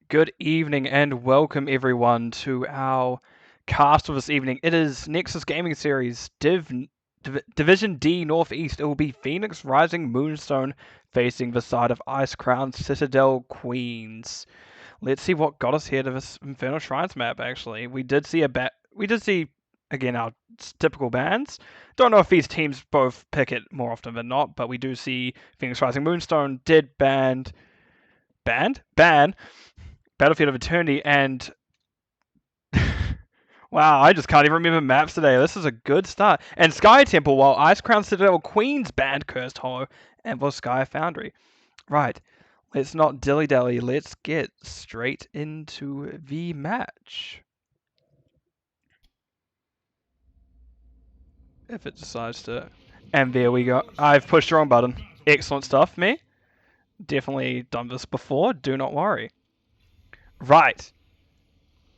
Good evening and welcome everyone to our cast of this evening. It is Nexus Gaming Series Division D Northeast. It will be Pheonix Rising Moonstone facing the side of Icecrown Citadel Queens. Let's see what got us here to this Infernal Shrines map. Actually, we did see again our typical bans. Don't know if these teams both pick it more often than not, but we do see Pheonix Rising Moonstone did ban Battlefield of Eternity, and wow, I just can't even remember maps today. This is a good start. And Sky Temple, while Icecrown Citadel Queens banned Cursed Hollow and for Sky Foundry. Right, let's not dilly-dally. Let's get straight into the match. If it decides to. And there we go. I've pushed the wrong button. Excellent stuff, me. Definitely done this before. Do not worry. Right.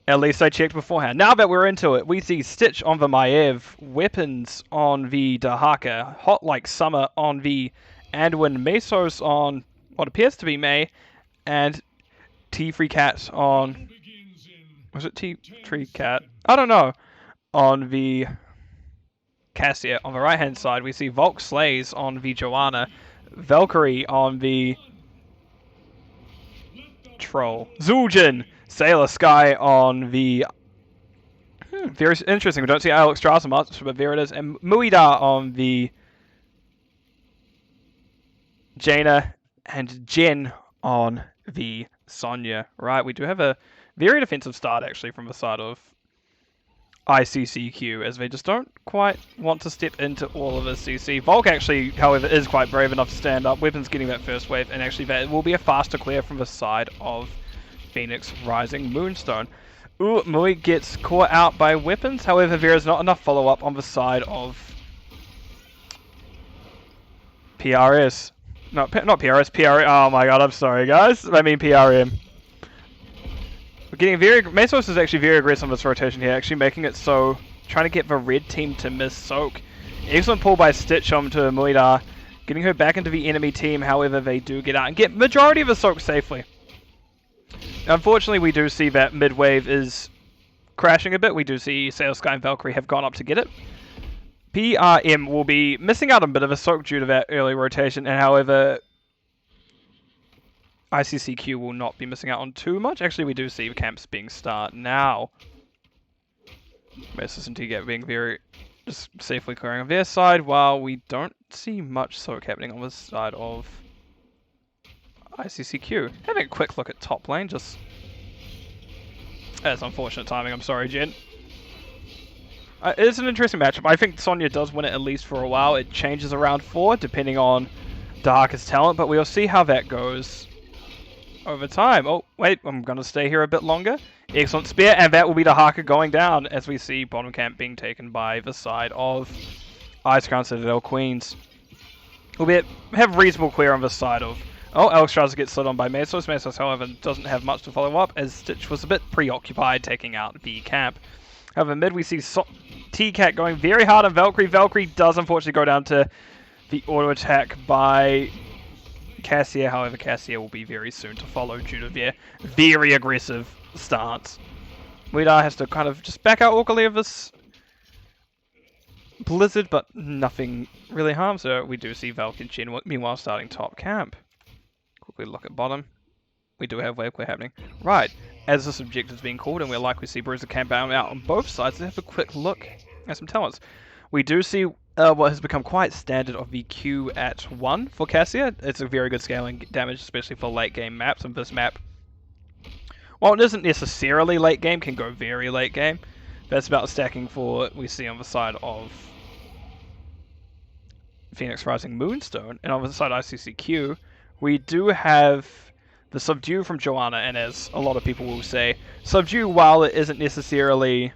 At least I checked beforehand. Now that we're into it, we see Stitch on the Maev, Weapons on the Dahaka, Hot Like Summer on the Anduin, Mesos on what appears to be May, and Tea-Free Cat on... Was it Tea-Free Cat? I don't know. On the Cassia. On the right-hand side, we see Volk Slays on the Joanna, Valkyrie on the Troll, Zul'jin, Sailor Sky on the... very interesting. We don't see Alex Strauss much, but there it is. And Muida on the Jaina, and Jen on the Sonya. Right, we do have a very defensive start, actually, from the side of ICCQ, as they just don't quite want to step into all of the CC. Volk, actually, however, is quite brave enough to stand up. Weapons getting that first wave, and actually that will be a faster clear from the side of Pheonix Rising Moonstone. Ooh, Mui gets caught out by Weapons, however there is not enough follow-up on the side of PRS. No, not PRS, PRM. Oh my god, I'm sorry guys. I mean PRM. We're getting Mesos is actually very aggressive on this rotation here, actually making it so, trying to get the red team to miss Soak. Excellent pull by Stitch onto Muida, getting her back into the enemy team, however they do get out and get majority of the Soak safely. Unfortunately, we do see that mid-wave is crashing a bit. We do see Sailor Sky and Valkyrie have gone up to get it. PRM will be missing out a bit of a soak due to that early rotation, and however, ICCQ will not be missing out on too much. Actually, we do see camps being start now. Mesos and T-Gap being very just safely clearing on their side, while we don't see much soak happening on the side of ICCQ. Having a quick look at top lane, just... That's unfortunate timing, I'm sorry, Jen. It's an interesting matchup. I think Sonya does win it at least for a while. It changes around 4, depending on Dahaka's talent, but we'll see how that goes over time. Oh, wait, I'm going to stay here a bit longer. Excellent spear, and that will be Dahaka going down, as we see bottom camp being taken by the side of Icecrown Citadel Queens. We'll have reasonable clear on the side of... Oh, Alex tries to get slid on by Mesos. Mesos, however, doesn't have much to follow up, as Stitch was a bit preoccupied taking out the camp. However, mid we see T-Cat going very hard on Valkyrie. Valkyrie does unfortunately go down to the auto attack by Cassia. However, Cassia will be very soon to follow due to their very aggressive stance. Muida has to kind of just back out awkwardly of this blizzard, but nothing really harms her. We do see Valk and Chen, meanwhile, starting top camp. Quickly look at bottom. We do have wave clear happening. Right, as this objective is being called, and we're likely to see Bruiser camp out on both sides, let's have a quick look at some talents. We do see what has become quite standard of the Q at 1 for Cassia. It's a very good scaling damage, especially for late game maps, and this map, while it isn't necessarily late game, can go very late game. That's about stacking for what we see on the side of Pheonix Rising Moonstone, and on the side of ICCQ, we do have the Subdue from Joanna, and as a lot of people will say, Subdue, while it isn't necessarily...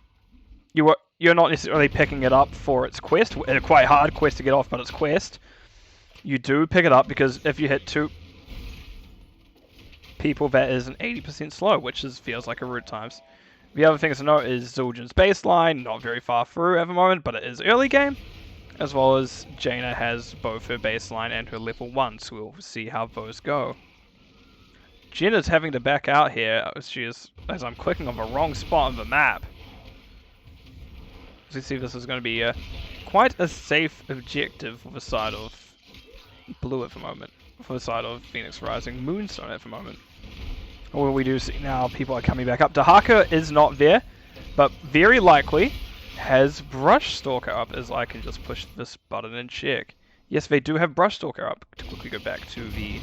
You're not necessarily picking it up for its quest, a quite hard quest to get off, but its quest, you do pick it up because if you hit 2 people, that is an 80% slow, which feels like a rude times. The other thing to note is Zul'jin's baseline, not very far through at the moment, but it is early game, as well as Jaina has both her baseline and her level 1, so we'll see how those go. Jin is having to back out here. She is, as I'm clicking on the wrong spot on the map. As you see, this is going to be quite a safe objective for the side of blue at the moment. For the side of Pheonix Rising Moonstone at the moment. What we do see now, people are coming back up. Dahaka is not there, but very likely has Brush Stalker up, as I can just push this button and check. Yes, they do have Brush Stalker up. To quickly go back to the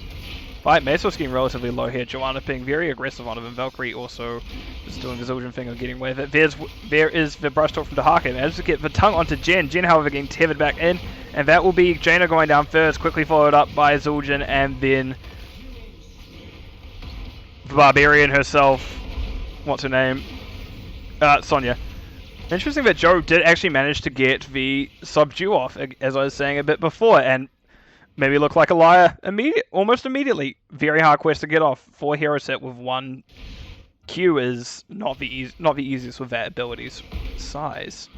fight. Mesos getting relatively low here. Joanna being very aggressive on him, and Valkyrie also just doing the Zildjian thing of getting away with it. There is the Brush Talk from Dahaka, and as we get the tongue onto Jen. Jen, however, getting tethered back in, and that will be Jaina going down first, quickly followed up by Zildjian, and then the Barbarian herself. What's her name? Sonya. Interesting that Joe did actually manage to get the subdue off, as I was saying a bit before, and maybe look like a liar almost immediately. Very hard quest to get off. 4 hero set with 1 Q is not the easiest with that ability's size.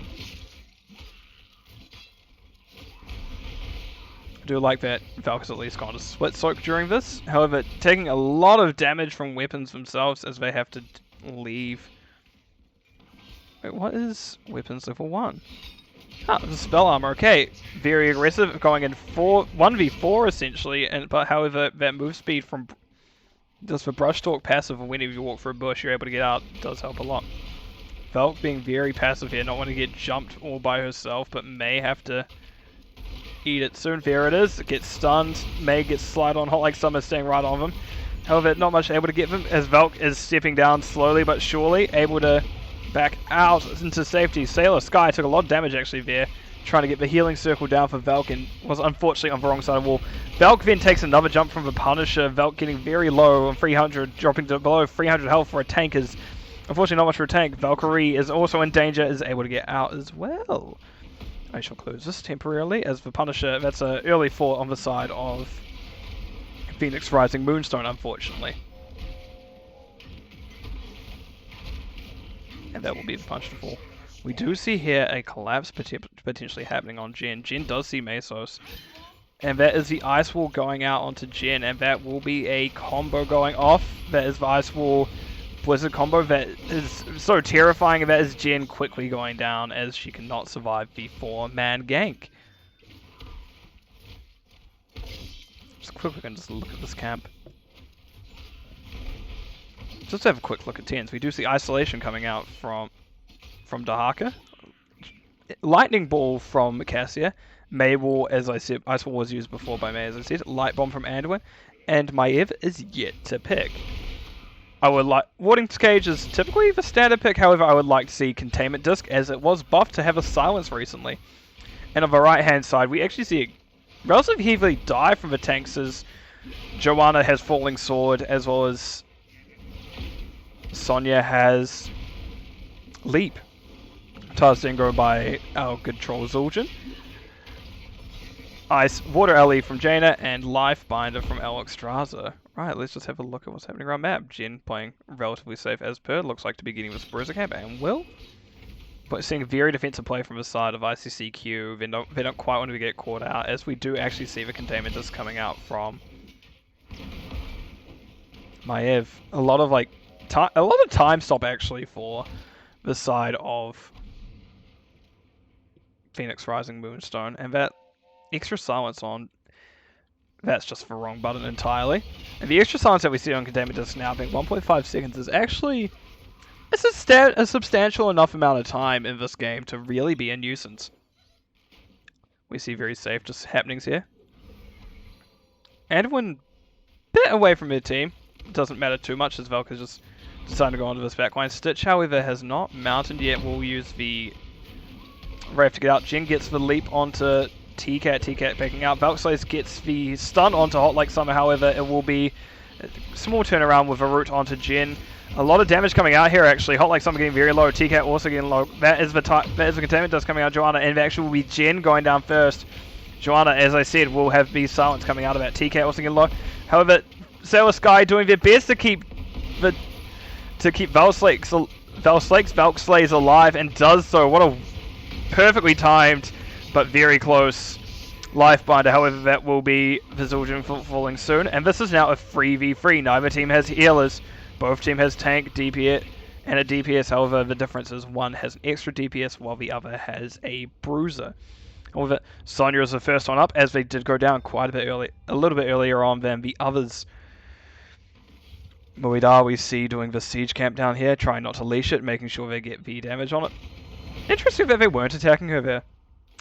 I do like that Valk's at least got a split soak during this. However, taking a lot of damage from weapons themselves as they have to leave. Wait, what is weapons level 1? Ah, the spell armor. Okay, very aggressive, going in 1v4 essentially, but however, that move speed from just the Brush Talk passive, and whenever you walk through a bush, you're able to get out, does help a lot. Valk being very passive here, not wanting to get jumped all by herself, but may have to eat it soon. There it is. It gets stunned. May gets slide on hot like summer, staying right on him. However, not much able to get him as Valk is stepping down slowly but surely, able to back out into safety. Sailor Sky took a lot of damage actually there, trying to get the healing circle down for Valk, and was unfortunately on the wrong side of the wall. Valk then takes another jump from the Punisher. Valk getting very low on 300, dropping to below 300 health for a tank is unfortunately not much for a tank. Valkyrie is also in danger, is able to get out as well. I shall close this temporarily as the Punisher, that's an early fort on the side of Pheonix Rising Moonstone, unfortunately. And that will be the punch to fall. We do see here a collapse potentially happening on Jen. Jen does see Mesos. And that is the Ice Wall going out onto Jen. And that will be a combo going off. That is the Ice Wall Blizzard combo. That is so terrifying. And that is Jen quickly going down as she cannot survive the 4-man gank. Just quickly can just look at this camp. Just have a quick look at tens. We do see Isolation coming out from Dahaka. Lightning Ball from Cassia. May Wall, as I said, Ice Wall was used before by May, as I said. Light Bomb from Anduin. And Maiev is yet to pick. I would like... Warding Cage is typically the standard pick, however, I would like to see Containment Disc, as it was buffed to have a silence recently. And on the right-hand side, we actually see a relatively heavily die from the tanks, as Joanna has Falling Sword, as well as Sonya has Leap. Tarzingo by our good troll Zildjian. Ice Water Alley from Jaina, and Life Binder from Alexstrasza. Right, let's just have a look at what's happening around map. Jen playing relatively safe as per. Looks like to be getting this Bruiser camp, and will. But seeing very defensive play from the side of ICCQ. They don't quite want to get caught out, as we do actually see the containment just coming out from Maiev. A lot of time stop actually for the side of Pheonix Rising Moonstone, and that extra silence on, that's just the wrong button entirely. And the extra silence that we see on Containment Disc now being 1.5 seconds is actually a substantial enough amount of time in this game to really be a nuisance. We see very safe just happenings here. Anduin bit away from their team. It doesn't matter too much as Valk is just deciding to go onto this backline. Stitch, however, has not mounted yet. We'll use the Wraith to get out. Jin gets the leap onto T-Cat. T-Cat backing out. Valkyslays gets the stun onto Hot Like Summer. However, it will be a small turnaround with a root onto Jin. A lot of damage coming out here, actually. Hot Like Summer getting very low. T-Cat also getting low. That is the containment dust coming out. Joanna, and it actually will be Jin going down first. Joanna, as I said, will have the silence coming out of that. T-Cat also getting low. However, Sailor Sky doing their best to keep Valkyslays alive, and does so. What a perfectly timed but very close Lifebinder, however, that will be Vizilgen falling soon. And this is now a 3v3. Neither team has healers. Both team has tank, DPS, and a DPS. However, the difference is one has an extra DPS while the other has a bruiser. However, Sonya is the first one up, as they did go down quite a bit early, a little bit earlier on than the others. Moidar we see doing the siege camp down here, trying not to leash it, making sure they get V damage on it. Interesting that they weren't attacking her there.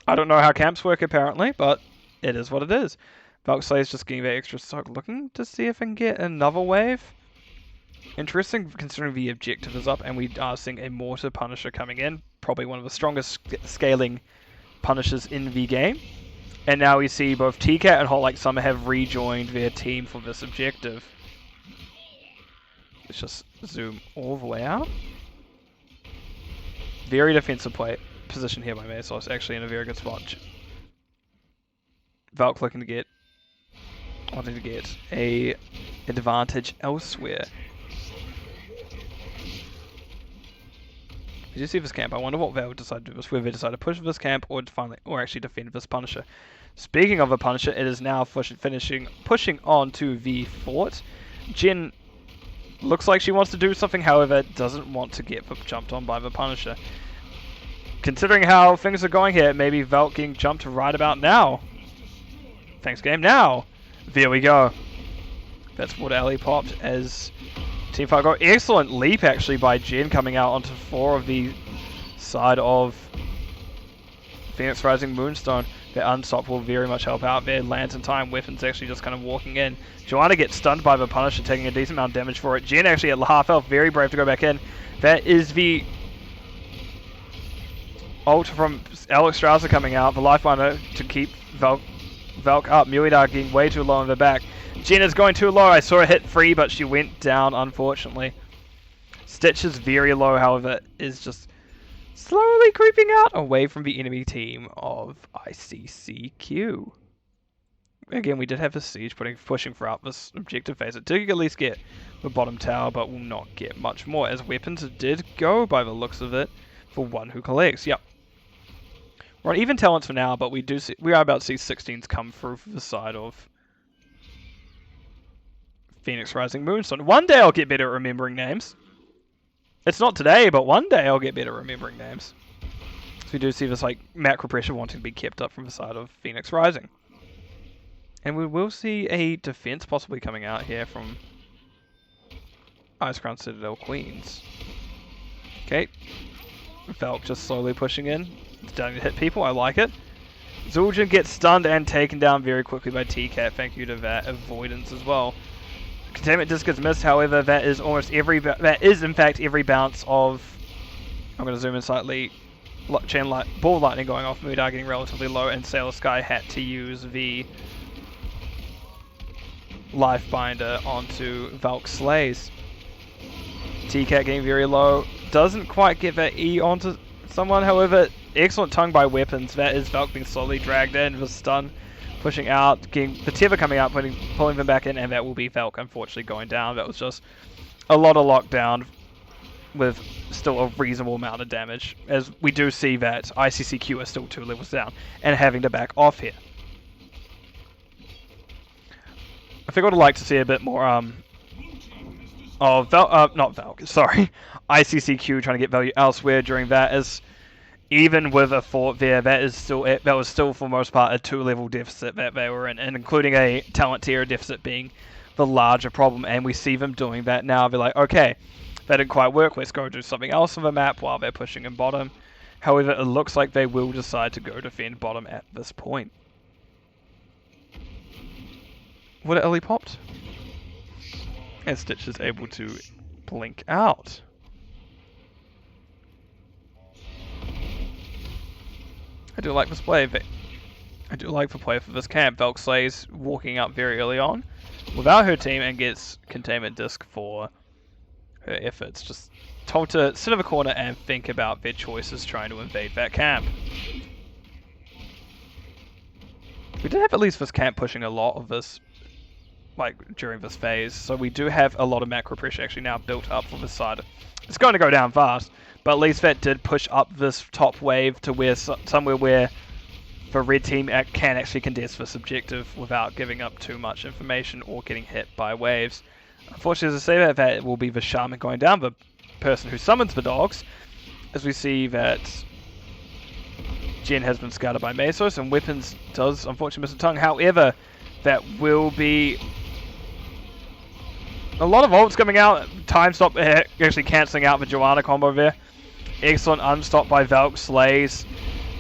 I don't know how camps work apparently, but it is what it is. Valkyrie is just getting that extra stock, looking to see if I can get another wave. Interesting, considering the objective is up, and we are seeing a Mortar Punisher coming in. Probably one of the strongest scaling Punishers in the game. And now we see both TCAT and Hot Like Summer have rejoined their team for this objective. Let's just zoom all the way out. Very defensive position here by Mesos, actually in a very good spot. Valk looking to get a advantage elsewhere. Did you see this camp? I wonder what they would decide to do. Whether they decide to push this camp or actually defend this Punisher. Speaking of a Punisher, it is now pushing on to the fort. Jin looks like she wants to do something, however, doesn't want to get jumped on by the Punisher. Considering how things are going here, maybe Valk getting jumped right about now. Thanks game now. There we go. That's what Ellie popped as Teamfight go. Excellent leap actually by Jen coming out onto 4 of the side of Pheonix Rising Moonstone. Their Unstop will very much help out there. Lands in time, weapons actually just kind of walking in. Joanna gets stunned by the Punisher, taking a decent amount of damage for it. Jen actually at half health, very brave to go back in. That is the ult from Alex Strauser coming out. The Lifebinder to keep Valk up. Muidar getting way too low in the back. Jen is going too low. I saw her hit free, but she went down, unfortunately. Stitch is very low, however, is just slowly creeping out away from the enemy team of ICCQ. Again, we did have the siege pushing throughout this objective phase. It did at least get the bottom tower, but will not get much more, as weapons did go, by the looks of it, for one who collects. Yep. We're on even talents for now, but we are about to see 16s come through for the side of Pheonix Rising Moonstone. One day I'll get better at remembering names. It's not today, but one day I'll get better at remembering names. So we do see this like macro pressure wanting to be kept up from the side of Pheonix Rising. And we will see a defense possibly coming out here from Icecrown Citadel Queens. Okay. Valk just slowly pushing in. Starting to hit people, I like it. Zul'jin gets stunned and taken down very quickly by TCAT. Thank you to that avoidance as well. Containment disc gets missed, however, that is in fact every bounce of, I'm going to zoom in slightly, ball lightning going off, Muidar getting relatively low, and Sailor Sky had to use the Lifebinder onto Valk Slays. TCAT getting very low, doesn't quite get that E onto someone, however, excellent tongue by weapons. That is Valk being slowly dragged in with stun, pushing out, getting the tether coming out, pulling them back in, and that will be Valk unfortunately going down. That was just a lot of lockdown with still a reasonable amount of damage, as we do see that ICCQ are still 2 levels down and having to back off here. I think I would like to see a bit more ICCQ trying to get value elsewhere during that, as even with a fort there, that was still for the most part a 2-level deficit that they were in, and including a talent tier deficit being the larger problem, and we see them doing that now. They're like, okay, that didn't quite work, let's go do something else on the map while they're pushing in bottom. However, it looks like they will decide to go defend bottom at this point. What it Ellie popped? And Stitch is able to blink out. I do like this play. I do like the play for this camp. Valk Slays walking up very early on without her team and gets containment disc for her efforts. Just told to sit in a corner and think about their choices trying to invade that camp. We did have at least this camp pushing a lot of this, like, during this phase, so we do have a lot of macro pressure actually now built up for this side. It's going to go down fast, but at least that did push up this top wave to where somewhere where the red team can actually contest this objective without giving up too much information or getting hit by waves. Unfortunately, as I say that will be the shaman going down, the person who summons the dogs, as we see that Jen has been scouted by Mesos, and Weapons does unfortunately miss a tongue. However, that will be a lot of ults coming out. Time stop actually cancelling out the Joanna combo there. Excellent unstop by Valk Slays.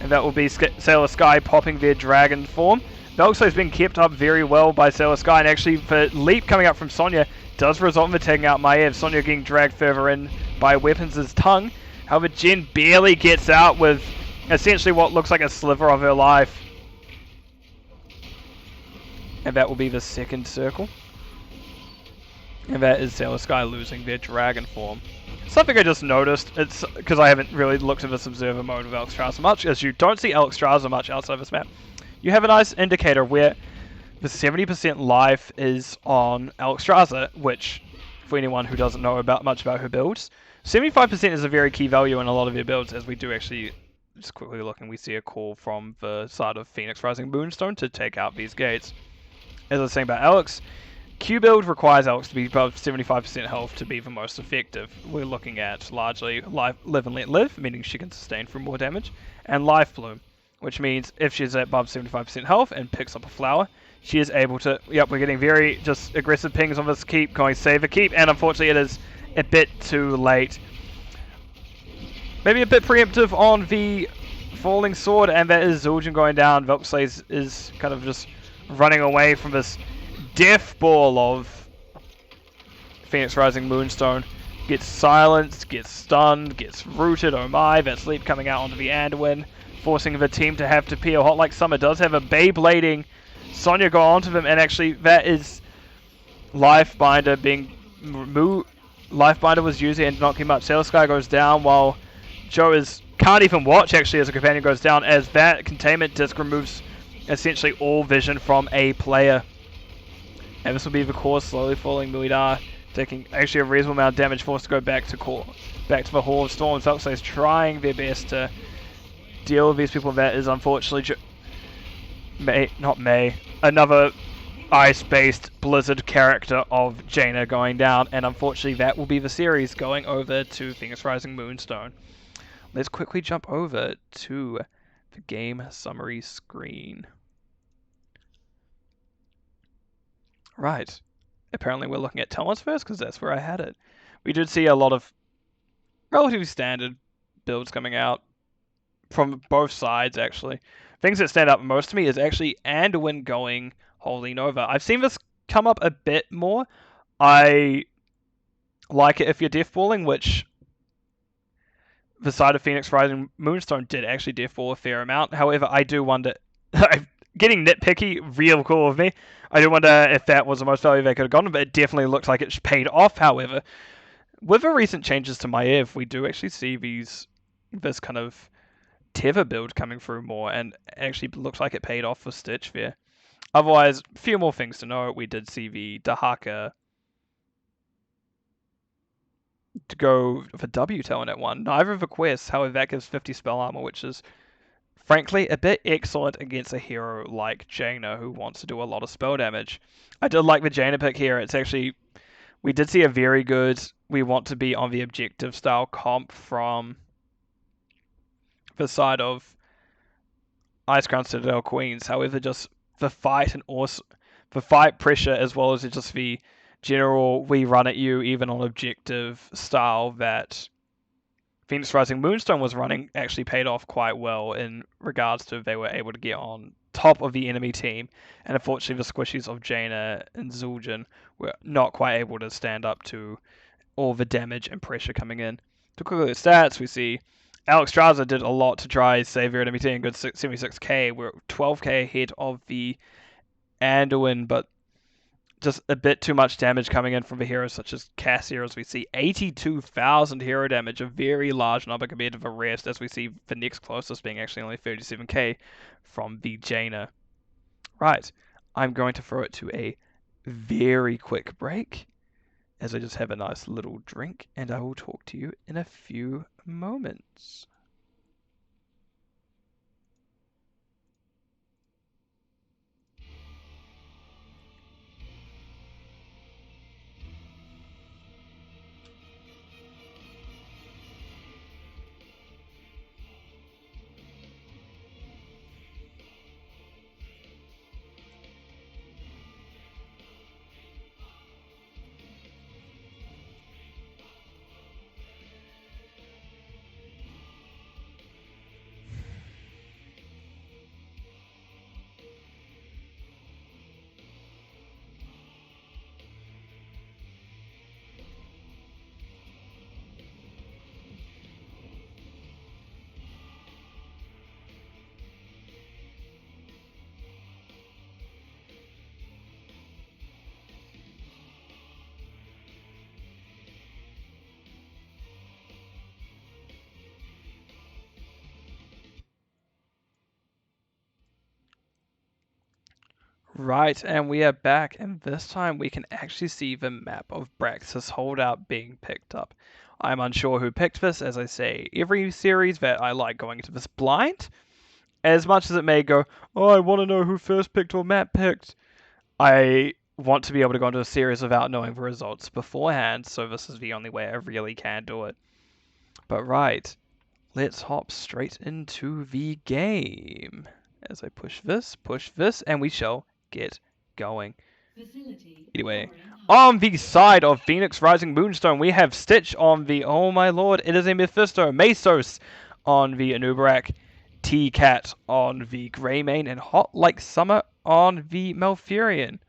And that will be Sailor Sky popping their dragon form. Valk Slays being kept up very well by Sailor Sky. And actually the leap coming up from Sonya does result in the taking out Maiev. Sonya getting dragged further in by Weapons' tongue. However, Jen barely gets out with essentially what looks like a sliver of her life. And that will be the second circle. And that is Sailor Sky losing their dragon form. Something I just noticed, it's because I haven't really looked at this observer mode of Alexstrasza much, as you don't see Alexstrasza much outside this map. You have a nice indicator where the 70% life is on Alexstrasza, which, for anyone who doesn't know much about her builds, 75% is a very key value in a lot of your builds, as we do actually, just quickly looking, we see a call from the side of Pheonix Rising Moonstone to take out these gates. As I was saying about Alex, Q build requires Alex to be above 75% health to be the most effective. We're looking at largely live and let live, meaning she can sustain from more damage, and Life Bloom, which means if she's above 75% health and picks up a flower, she is able to, yep, we're getting very just aggressive pings on this keep, going save a keep, and unfortunately it is a bit too late. Maybe a bit preemptive on the falling sword, and that is Zul'jin going down. Valk Slays is kind of just running away from this death ball of Pheonix Rising Moonstone. Gets silenced, gets stunned, gets rooted. Oh my, that sleep coming out onto the Anduin, forcing the team to have to peel. Hot Like Summer does have a Beyblading Sonya go onto them, and actually that is Lifebinder being Lifebinder was using and not getting much. Sailor Sky goes down while Joe can't even watch actually as a companion goes down, as that containment disc removes essentially all vision from a player. And this will be the core slowly falling. Muidar taking actually a reasonable amount of damage, forced to go back to the Hall of Storms. Valk Slays trying their best to deal with these people. That is unfortunately another ice-based Blizzard character of Jaina going down, and unfortunately that will be the series going over to Pheonix Rising Moonstone. Let's quickly jump over to the game summary screen. Right. Apparently we're looking at talents first, because that's where I had it. We did see a lot of relatively standard builds coming out from both sides, actually. Things that stand out most to me is actually Anduin going Holy Nova. I've seen this come up a bit more. I like it if you're deathballing, which the side of Pheonix Rising Moonstone did actually deathball a fair amount. However, I do wonder... Getting nitpicky, real cool of me. I do wonder if that was the most value they could have gotten, but it definitely looks like it's paid off. However, with the recent changes to Maiev, we do actually see this kind of Tether build coming through more, and it actually looks like it paid off for Stitch there. Otherwise, a few more things to note. We did see the Dahaka to go for W talent at 1. Neither of the quests, however, that gives 50 spell armor, which is frankly a bit excellent against a hero like Jaina, who wants to do a lot of spell damage. I did like the Jaina pick here. It's actually, we did see a very good, we want to be on the objective style comp from the side of Icecrown Citadel Queens. However, just the fight and also the fight pressure, as well as just the general we run at you even on objective style that Pheonix Rising Moonstone was running, actually paid off quite well in regards to they were able to get on top of the enemy team, and unfortunately the squishies of Jaina and Zul'jin were not quite able to stand up to all the damage and pressure coming in. To quickly at the stats, we see Alexstrasza did a lot to try save your enemy team, good 76k, we're 12k ahead of the Anduin, but just a bit too much damage coming in from the heroes such as Cassia, as we see 82,000 hero damage, a very large number compared to the rest, as we see the next closest being actually only 37k from the Jaina. Right, I'm going to throw it to a very quick break, as I just have a nice little drink, and I will talk to you in a few moments. Right, and we are back, and this time we can actually see the map of Brax's holdout being picked up. I'm unsure who picked this, as I say every series that I like going into this blind. As much as it may go, oh, I want to know who first picked or map picked, I want to be able to go into a series without knowing the results beforehand, so this is the only way I really can do it. But right, let's hop straight into the game. As I push this, and we shall get going. Anyway, on the side of Pheonix Rising Moonstone, we have Stitch on the, oh my lord, it is a Mephisto, Mesos on the Anubarak, T-Cat on the Greymane, and Hot Like Summer on the Malfurion.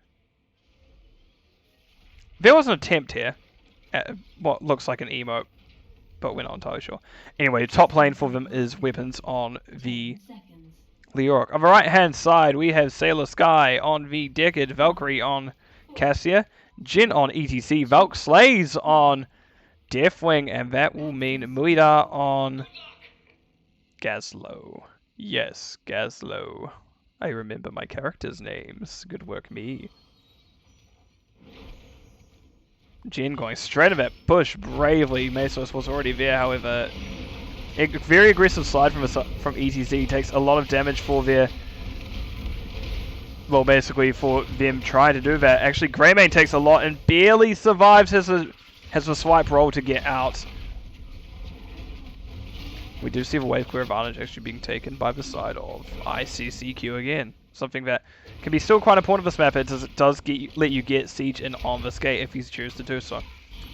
There was an attempt here at what looks like an emote, but we're not entirely sure. Anyway, top lane for them is weapons on the Leoric. On the right hand side, we have Sailor Sky on the Decade, Valkyrie on Cassia, Jin on ETC, Valk Slays on Deathwing, and that will mean Muida on Gazlowe. Yes, Gazlowe. I remember my characters' names. Good work, me. Jin going straight at that push bravely. Mesos was already there, however. A very aggressive slide from ETZ takes a lot of damage for their... Well, basically for them trying to do that. Actually, Greymane takes a lot and barely survives, has a swipe roll to get out. We do see the wave clear advantage actually being taken by the side of ICCQ again. Something that can be still quite important for this map. It does let you get siege in on this gate if you choose to do so.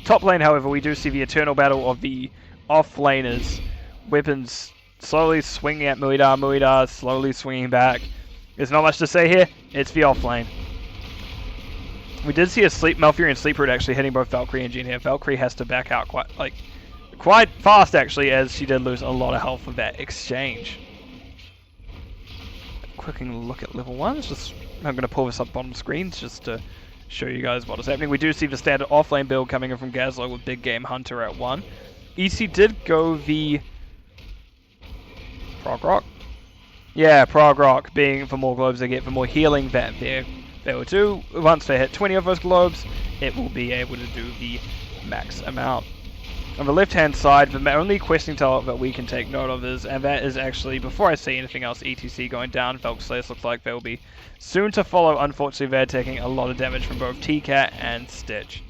Top lane, however, we do see the eternal battle of the off-laners. Weapons slowly swinging at Muida, Muida slowly swinging back. There's not much to say here, it's the off-lane. We did see a Malfurion Sleep Root actually hitting both Valkyrie and Jin here. Valkyrie has to back out quite fast actually, as she did lose a lot of health with that exchange. Quick look at level 1. I'm going to pull this up bottom screens just to show you guys what is happening. We do see the standard off-lane build coming in from Gazlowe with Big Game Hunter at 1. EC did go the... Prog Rock? Yeah, Prog Rock being for more globes they get, for more healing that they will do. Once they hit 20 of those globes, it will be able to do the max amount. On the left-hand side, the only questing talent that we can take note of is, and that is actually, before I say anything else, ETC going down. Valk Slayers looks like they will be soon to follow. Unfortunately, they're taking a lot of damage from both T-Cat and Stitch.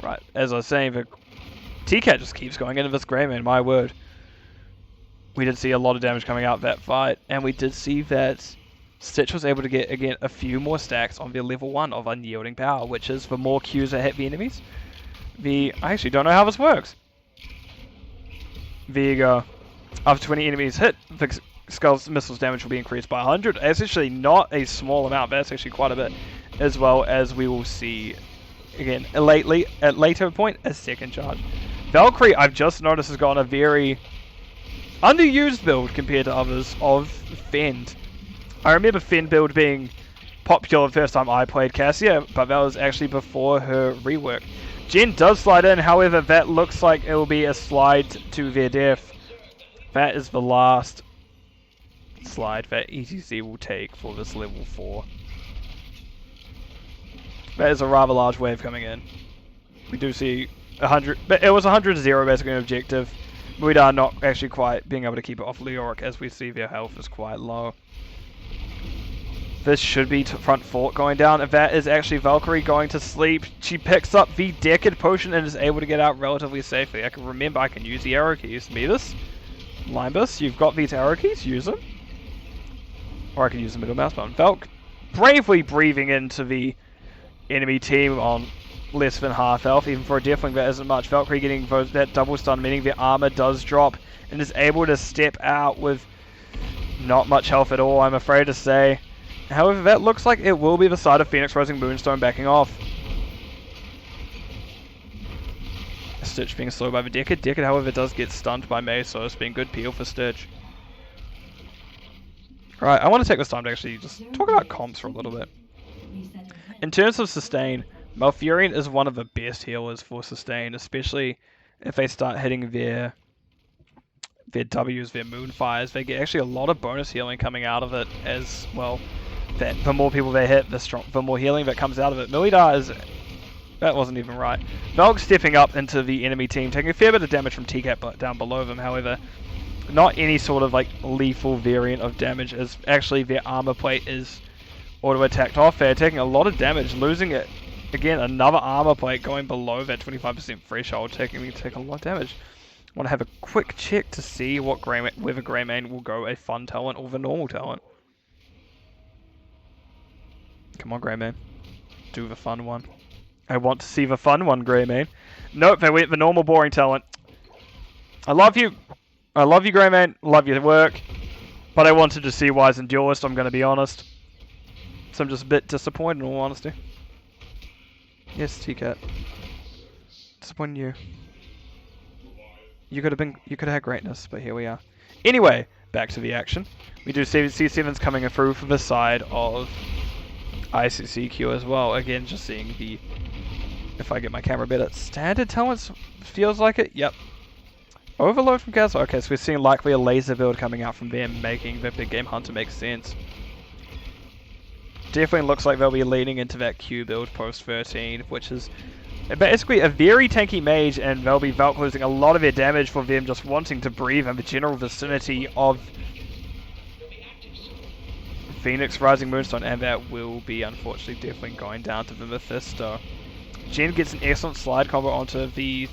Right, as I was saying, the T-Cat just keeps going into this Greymane, my word. We did see a lot of damage coming out of that fight, and we did see that Stitch was able to get, again, a few more stacks on the level 1 of Unyielding Power, which is the more Qs that hit the enemies. I actually don't know how this works. There you go. After 20 enemies hit, the Skull's missiles damage will be increased by 100. That's actually not a small amount, that's actually quite a bit. As well as we will see, again, at later point, a second charge. Valkyrie, I've just noticed, has gone a very underused build compared to others of Fend. I remember Fend build being popular the first time I played Cassia, but that was actually before her rework. Jin does slide in, however, that looks like it will be a slide to their death. That is the last slide that ETC will take for this level 4. That is a rather large wave coming in. We do see 100, but it was 100-0 basically an objective. We are not actually quite being able to keep it off Leoric, as we see their health is quite low. This should be front fort going down. If that is actually Valkyrie going to sleep, she picks up the Decade Potion and is able to get out relatively safely. I can remember I can use the arrow keys. Metis, Limbus, you've got these arrow keys, use them. Or I can use the middle mouse button. Valk bravely breathing into the enemy team on less than half health. Even for a Deathwing, that isn't much. Valkyrie getting that double stun, meaning the armor does drop and is able to step out with not much health at all, I'm afraid to say. However, that looks like it will be the side of Pheonix Rising Moonstone backing off. Stitch being slowed by the Decade. Decade, however, does get stunned by May, so it's been good peel for Stitch. Alright, I want to take this time to actually just talk about comps for a little bit. In terms of sustain, Malfurion is one of the best healers for sustain, especially if they start hitting their W's, their Moonfires. They get actually a lot of bonus healing coming out of it as well. that the more people they hit, the more healing that comes out of it. Milidar is... That wasn't even right. Valk stepping up into the enemy team, taking a fair bit of damage from TCAT down below them, however, not any sort of like lethal variant of damage, as actually their armor plate is auto-attacked off. They're taking a lot of damage, losing it. Again, another armor plate going below that 25% threshold, taking a lot of damage. I want to have a quick check to see whether Greymane will go a fun talent or the normal talent. Come on, Greymane. Do the fun one. I want to see the fun one, Greymane. Nope, they went the normal boring talent. I love you. I love you, Greymane. Love your work. But I wanted to see Wise and Duelist, I'm going to be honest. So I'm just a bit disappointed, in all honesty. Yes, T-Cat. Disappointing you. You could have had greatness, but here we are. Anyway, back to the action. We do see C7s coming through for the side of ICCQ as well. Again, just seeing the... If I get my camera better. Standard talents feels like it. Yep. Overload from Gaz. Okay, so we're seeing likely a laser build coming out from them, making the big game hunter make sense. Definitely looks like they'll be leaning into that Q build post 13, which is basically a very tanky mage, and they'll be Valk losing a lot of their damage for them just wanting to breathe in the general vicinity of Pheonix, Rising Moonstone, and that will be unfortunately definitely going down to the Mephisto. Jen gets an excellent slide combo onto the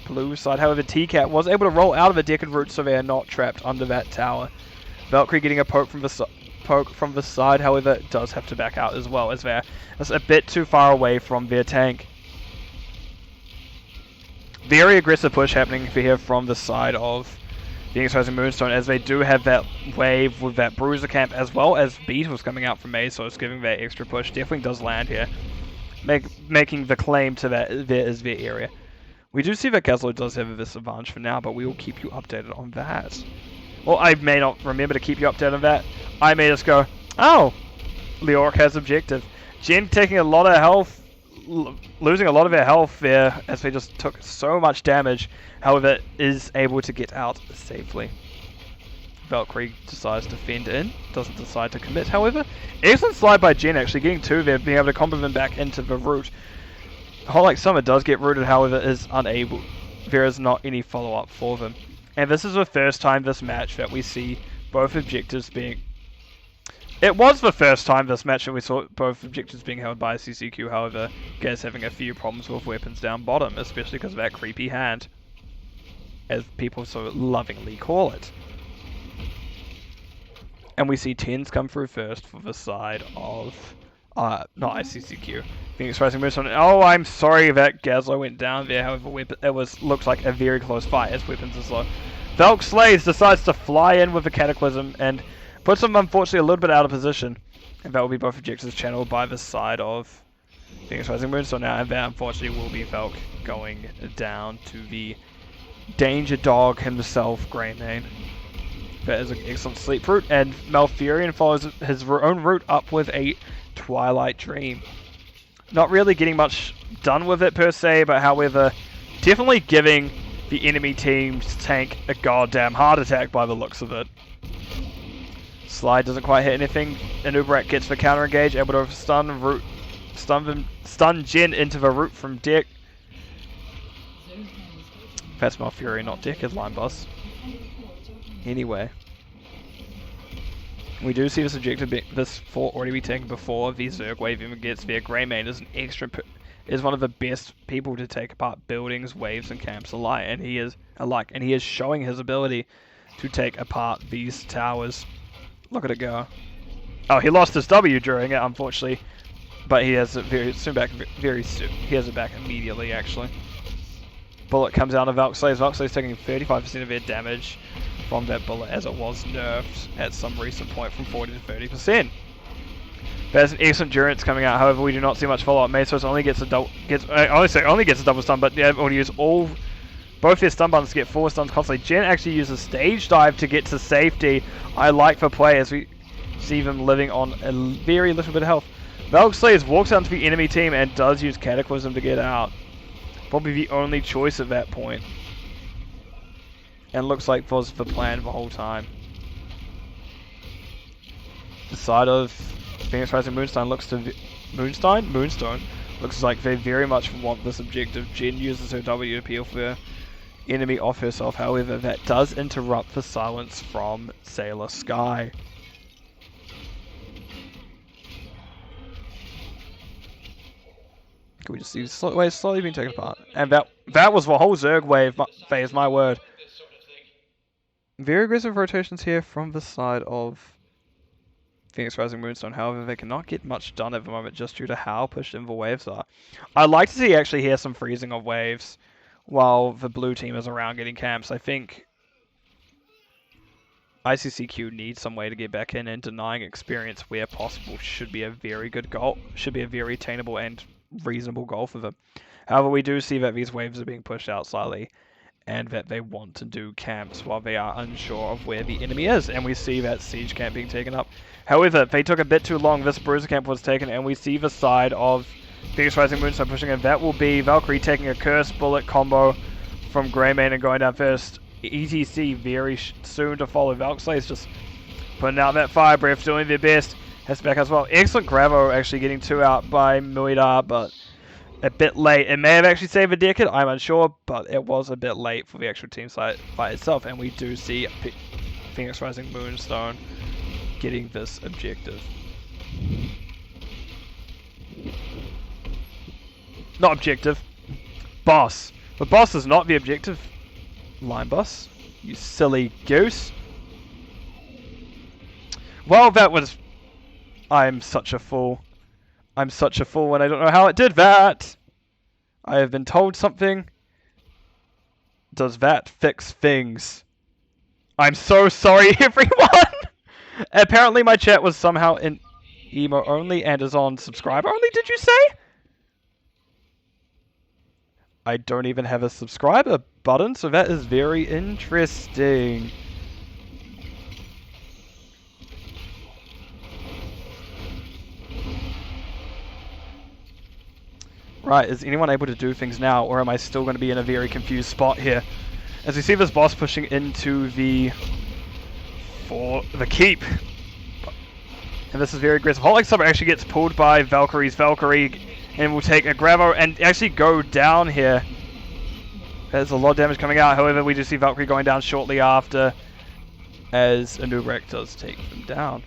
blue side, however T-Cat was able to roll out of a Deccan Root so they are not trapped under that tower. Valkyrie getting a poke from the side, however it does have to back out as well, as they're a bit too far away from their tank. Very aggressive push happening here from the side of Pheonix, Rising Moonstone, as they do have that wave with that Bruiser camp, as well as Beetles coming out from Maze, so it's giving that extra push. Definitely does land here, making the claim to that there is their area. We do see that Gazlo does have a disadvantage for now, but we will keep you updated on that. Well, I may not remember to keep you updated on that. I may just go, oh, Leoric has objective. Jen taking a lot of health, losing a lot of her health there, as they just took so much damage. However, is able to get out safely. Valkyrie decides to fend in, doesn't decide to commit, however. Excellent slide by Jen, actually, getting two there, being able to combo them back into the root. Whole like Summer does get rooted, however, is unable. There is not any follow-up for them. And this is the first time this match that we see both objectives being... It was the first time this match that we saw both objectives being held by CCQ, however, Gaz having a few problems with weapons down bottom, especially because of that creepy hand, as people so lovingly call it. And we see Tens come through first for the side of... not ICCQ. Pheonix, Rising Moonstone. Oh, I'm sorry that Gazlo went down there, however, it looks like a very close fight as weapons are slow. Valk Slaves decides to fly in with a Cataclysm and puts them, unfortunately, a little bit out of position. And that will be both objectives channeled by the side of Pheonix, Rising Moonstone now, and that, unfortunately, will be Valk going down to the Danger Dog himself, Greymane. That is an excellent sleep route, and Malfurion follows his own route up with a Twilight Dream. Not really getting much done with it per se, but however, definitely giving the enemy team's tank a goddamn heart attack by the looks of it. Slide doesn't quite hit anything, and Uberak gets the counter engage, able to stun Jen into the root from Deck. That's Malfurion, not Deck, is line boss. Anyway. We do see this objective, this fort already be taken before the Zerg wave even gets there. Greymane is one of the best people to take apart buildings, waves, and camps alike, and he is showing his ability to take apart these towers. Look at it go. Oh, he lost his W during it, unfortunately, but he has it very soon. He has it back immediately, actually. Bullet comes out of Valk Slaves. Valk Slaves taking 35% of their damage from that bullet, as it was nerfed at some recent point from 40 to 30%. There's an excellent endurance coming out. However, we do not see much follow-up. Mesos only gets a double stun, but they're able to use both their stun buttons to get 4 stuns constantly. Jen actually uses stage dive to get to safety. I like the play as we see them living on a very little bit of health. Valk Slaves walks out to the enemy team and does use Cataclysm to get out. Probably the only choice at that point. And looks like was the plan the whole time. The side of Pheonix Rising Moonstone looks to... Moonstone? Looks like they very much want this objective. Jen uses her W to peel for enemy off herself, however that does interrupt the silence from Sailor Sky. Can we just see the wave slowly being taken apart? And that was the whole Zerg wave phase, my word. Very aggressive rotations here from the side of Pheonix Rising Moonstone, however they cannot get much done at the moment just due to how pushed in the waves are. I'd like to see actually here some freezing of waves while the blue team is around getting camps. I think ICCQ needs some way to get back in, and denying experience where possible should be a very good goal, should be a very attainable and reasonable goal for them. However, we do see that these waves are being pushed out slightly and that they want to do camps while they are unsure of where the enemy is, and we see that siege camp being taken up. However, they took a bit too long. This bruiser camp was taken, and we see the side of Pheonix Rising Moonstone pushing in. That will be Valkyrie taking a curse bullet combo from Greymane and going down first. ETC very soon to follow. Valkslay's just putting out that fire breath, doing their best. Has back as well. Excellent Gravo actually getting 2 out by Muidar, but a bit late. It may have actually saved a decade, I'm unsure, but it was a bit late for the actual team fight itself, and we do see Pheonix Rising Moonstone getting this objective. Not objective. Boss. The boss is not the objective. Line boss. You silly goose. Well, that was... I'm such a fool. I'm such a fool and I don't know how it did that. I have been told something. Does that fix things? I'm so sorry, everyone! Apparently my chat was somehow in emo only and is on subscriber only, did you say? I don't even have a subscriber button, so that is very interesting. Right, is anyone able to do things now, or am I still going to be in a very confused spot here? As we see this boss pushing into for the keep. And this is very aggressive. Hot Like Summer actually gets pulled by Valkyrie's Valkyrie, and will take a Gravo and actually go down here. There's a lot of damage coming out, however we do see Valkyrie going down shortly after, as Anubrek does take them down.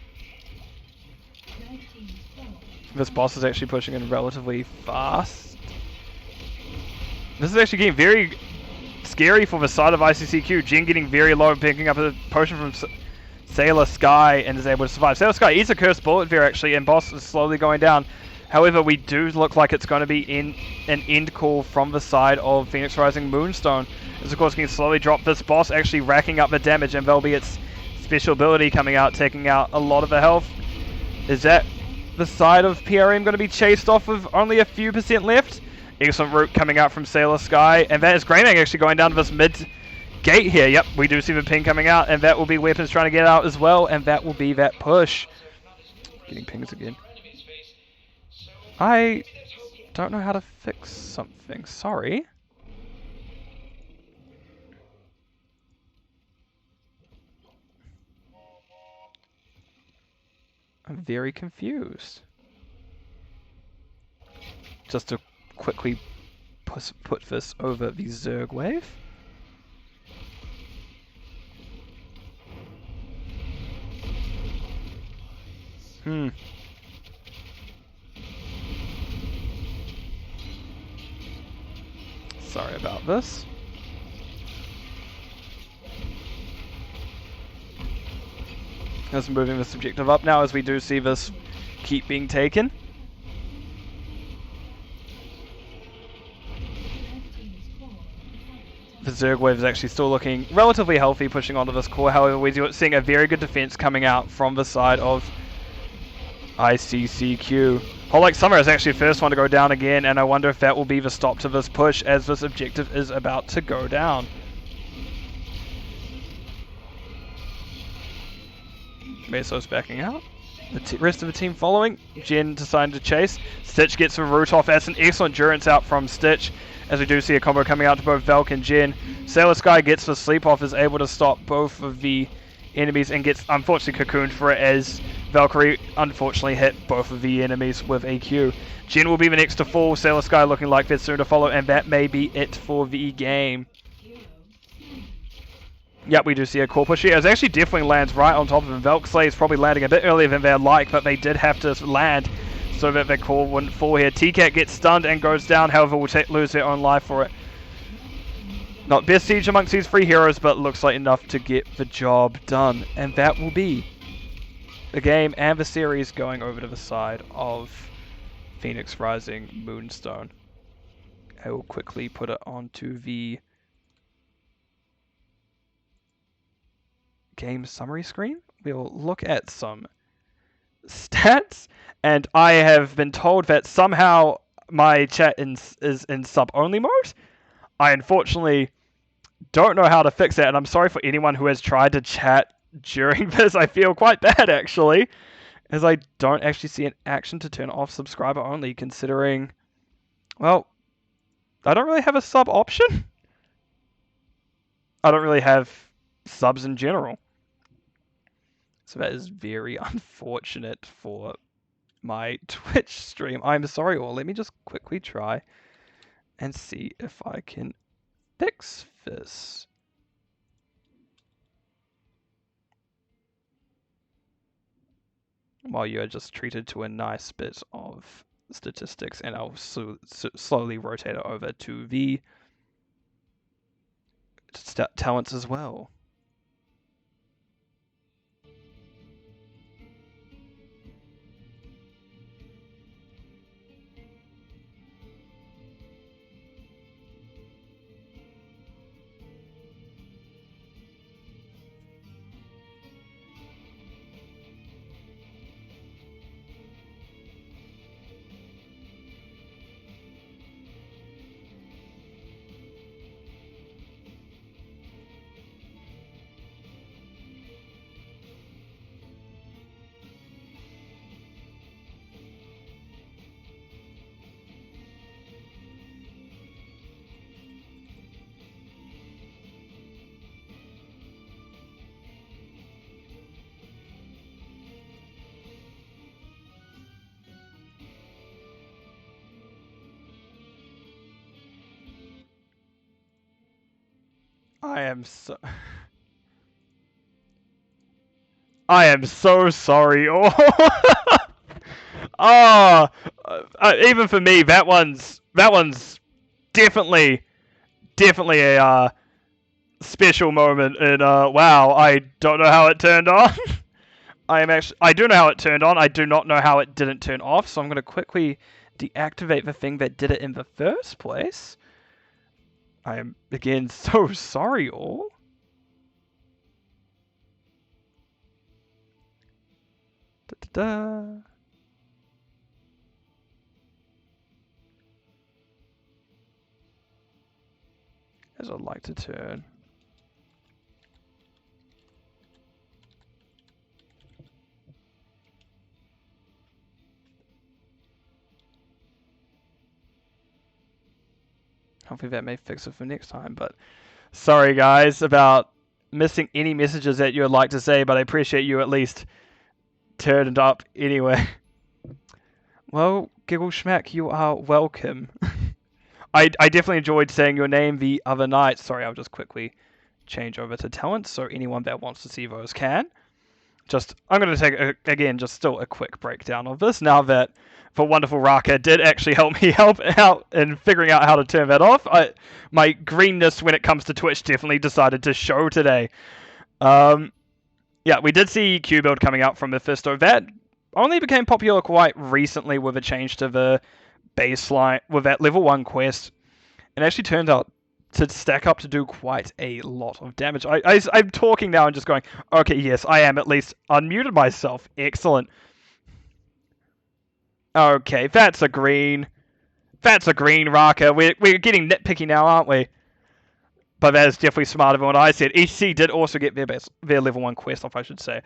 This boss is actually pushing in relatively fast. This is actually getting very scary for the side of ICCQ. Jin getting very low, picking up a potion from Sailor Sky and is able to survive. Sailor Sky eats a cursed bullet there actually, and boss is slowly going down. However, we do look like it's going to be in an end call from the side of Pheonix Rising Moonstone. As of course can slowly drop this boss, actually racking up the damage, and there'll be its special ability coming out, taking out a lot of the health. Is that the side of PRM going to be chased off with only a few % left? Excellent route coming out from Sailor Sky, and that is Greymane actually going down to this mid gate here. Yep, we do see the ping coming out, and that will be Weapons trying to get out as well, and that will be that push. Getting pings again. I don't know how to fix something, sorry. I'm very confused. Just to quickly put this over the Zerg wave. Sorry about this. As moving this objective up now, as we do see this keep being taken. The Zerg wave is actually still looking relatively healthy, pushing onto this core. However, we're seeing a very good defense coming out from the side of ICCQ. Hot Like Summer is actually the first one to go down again, and I wonder if that will be the stop to this push as this objective is about to go down. Meso's backing out. The rest of the team following. Jen deciding to chase. Stitch gets the root off. That's an excellent endurance out from Stitch, as we do see a combo coming out to both Valk and Jen. Sailor Sky gets the sleep off, is able to stop both of the enemies and gets unfortunately cocooned for it as Valkyrie unfortunately hit both of the enemies with a Q. Jin will be the next to fall. Sailor Sky looking like they're soon to follow, and that may be it for the game. Yep, we do see a core push here. It actually definitely lands right on top of him. Valkyrie is probably landing a bit earlier than they'd like, but they did have to land so that their core wouldn't fall here. T-Cat gets stunned and goes down, however will lose their own life for it. Not best siege amongst these three heroes, but looks like enough to get the job done. And that will be the game and the series going over to the side of Pheonix Rising Moonstone. I will quickly put it onto the game summary screen. We'll look at some stats, and I have been told that somehow my chat is in sub-only mode. I unfortunately don't know how to fix that, and I'm sorry for anyone who has tried to chat during this. I feel quite bad, actually, as I don't actually see an action to turn off subscriber only, considering, well, I don't really have a sub option. I don't really have subs in general. So that is very unfortunate for my Twitch stream. I'm sorry, or let me just quickly try and see if I can fix this. While you are just treated to a nice bit of statistics, and I'll slowly rotate it over to the talents as well. I am so sorry. Oh, even for me, that one's definitely a special moment. And wow, I don't know how it turned on. I do know how it turned on. I do not know how it didn't turn off. So I'm going to quickly deactivate the thing that did it in the first place. I am again so sorry, all. Da-da-da. As I'd like to turn. Hopefully that may fix it for next time, but sorry guys about missing any messages that you would like to say, but I appreciate you at least turned up anyway. Well, Giggle Schmack, you are welcome. I definitely enjoyed saying your name the other night. Sorry, I'll just quickly change over to talents, so anyone that wants to see those can. I'm going to take, again, just still a quick breakdown of this, now that the wonderful Raka did actually help me out in figuring out how to turn that off. My greenness when it comes to Twitch definitely decided to show today. Yeah, we did see Q build coming out from Mephisto. That only became popular quite recently with a change to the baseline, with that level 1 quest. It actually turned out to stack up to do quite a lot of damage. I'm talking now and just going, okay, yes, I am at least unmuted myself. Excellent. Okay, that's a green. That's a green, Raka. We're getting nitpicky now, aren't we? But that is definitely smarter than what I said. EC did also get their level 1 quest off, I should say.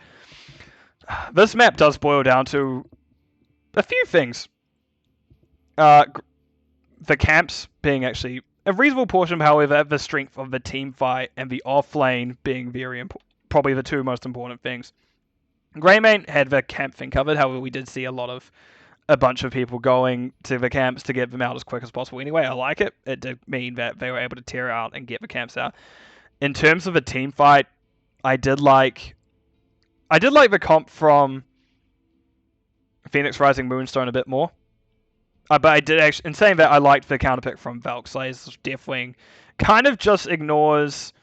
This map does boil down to a few things. The camps being actually a reasonable portion, however, the strength of the team fight and the off lane being probably the two most important things. Greymane had the camp thing covered, however we did see a bunch of people going to the camps to get them out as quick as possible anyway. I like it. It did mean that they were able to tear out and get the camps out. In terms of a team fight, I did like the comp from Pheonix Rising Moonstone a bit more. But I did actually, in saying that, I liked the counterpick from Valkslay's Deathwing. Kind of just ignores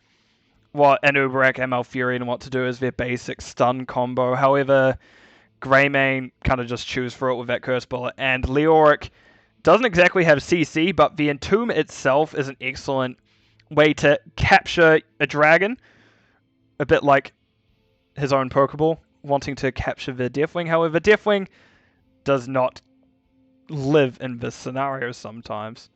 what an Uberak and Malfurion want to do as their basic stun combo. However, Greymane kind of just chews through it with that Curse Bullet. And Leoric doesn't exactly have CC, but the Entomb itself is an excellent way to capture a dragon. A bit like his own Pokeball, wanting to capture the Deathwing. However, Deathwing does not live in this scenario sometimes.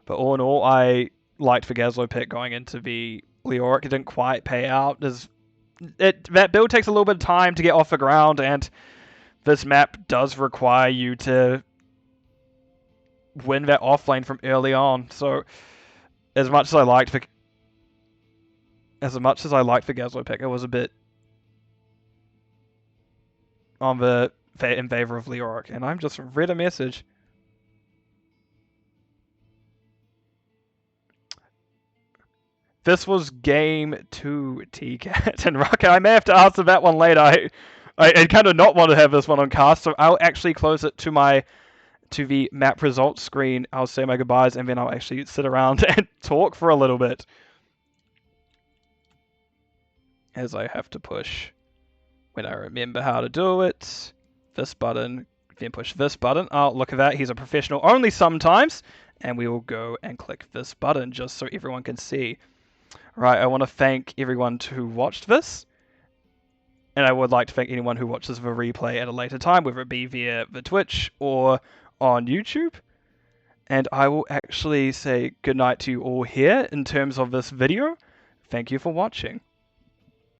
But all in all, I liked the Gazlo pick going into the Leoric. It didn't quite pay out. That build takes a little bit of time to get off the ground, and this map does require you to win that offlane from early on. So as much as I liked the Gazlo pick, it was a bit in favor of Leoric, and I'm just read a message. This was game 2, TCAT and Rocket. I may have to answer that one later. I kind of not want to have this one on cast, so I'll actually close it to the map results screen. I'll say my goodbyes, and then I'll actually sit around and talk for a little bit. As I have to push, when I remember how to do it, this button, then push this button. Oh, look at that. He's a professional only sometimes. And we will go and click this button just so everyone can see. Right, I want to thank everyone who watched this. And I would like to thank anyone who watches the replay at a later time, whether it be via the Twitch or on YouTube. And I will actually say goodnight to you all here in terms of this video. Thank you for watching.